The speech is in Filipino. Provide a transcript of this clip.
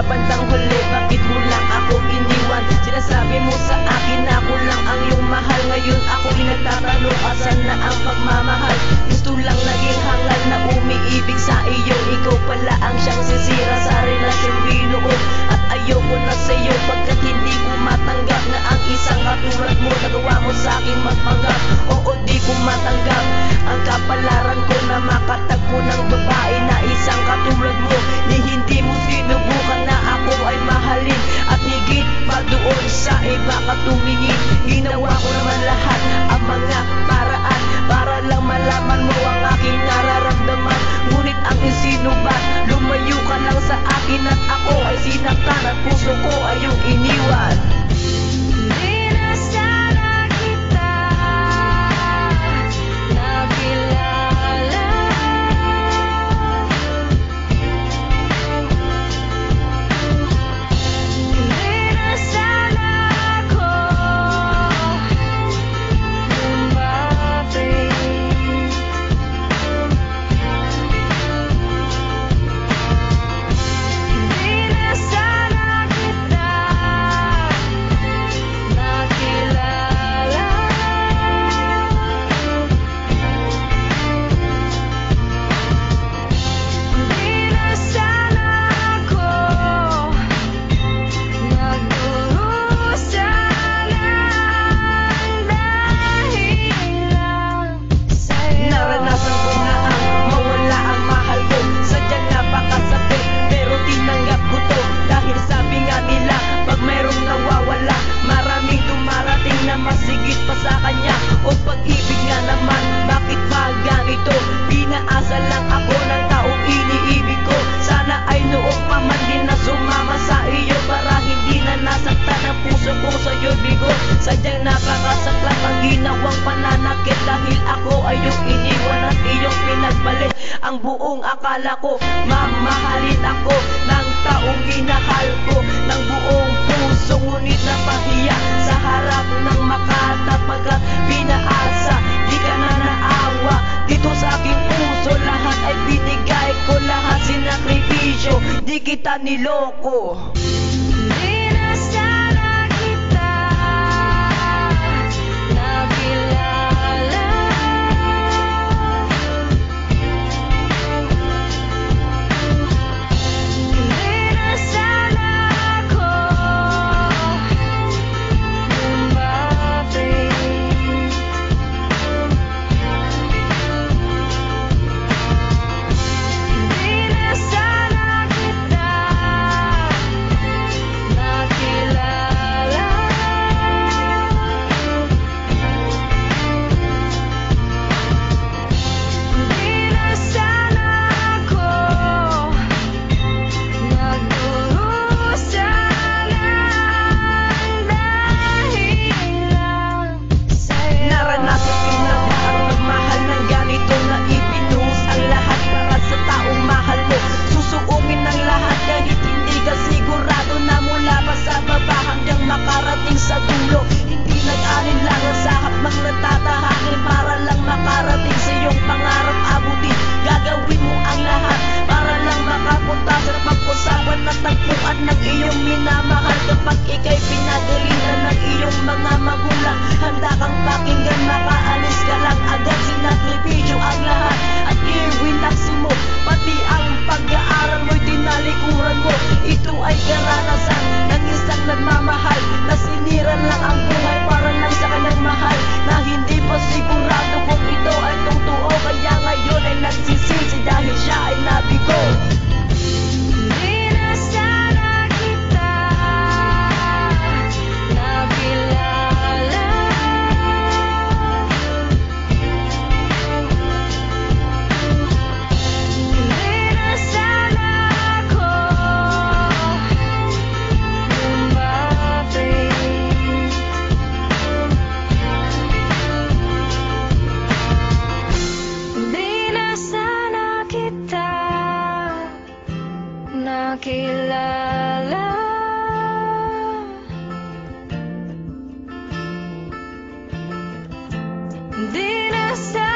Hanggang bandang huli, bakit mo lang ako iniwan? Sinasabi mo sa akin na ako lang ang iyong mahal. Ngayon ako'y nagtatanong, asan na ang pagmamahal? Gusto lang naging hangal na umiibig sa iyo. Ikaw pala ang siyang sisira sa relasyon binuo. At ayoko na sa'yo pagkat hindi ko matanggap na ang isang katulad mo nagawa mo sa'king magpanggap. Oo, di ko matanggap ang kapalaran ko na makatagpo ng babae na isang katulad mo. Ni hindi mo sinubukan na ako ay mahalin, at higit pa doon sa iba ka tumingin. Ginawa ko naman lahat ang mga paraan para lang malaman mo ang aking nararamdaman. Ngunit ang isinubat, lumayo ka lang sa akin at ako ay sinaktan at puso ko ay iyong iniwan. Sadyang napakasaklat ang ginawang pananakit, dahil ako ay iyong iniwan at iyong pinagpalit ang buong akala ko. Mamahalin ako ng taong ginahal ko ng buong puso, ngunit napahiya sa harap ng makata pagkat pinaasa. Di ka na naawa dito sa aking puso, lahat ay binigay ko, lahat sinakripisyo, di kita niloko. Sa dulo, hindi nag-alinlangan sa hakbang na tatahakin para lang makarating sa iyong pangarap abutin. Gagawin mo ang lahat para lang makapunta sa pag-usapan na tagpuan ng iyong minamahal. Kapag ika'y pinagalitan ng iyong mga magulang, handa kang pakinggan, makaalis ka lang agad. Sinakripisyo ang lahat at iwinaksin mo, pati ang pag-aaral mo'y tinalikuran mo. Ito ay karanasan ng isang nagmamahal na sinira lang ang buhay para lang sa kanyang mahal, na hindi pa sigurado kung ito ay totoo. Kaya ngayon ay nagsisisi dahil siya ay nabigo. Nakilala, di na sa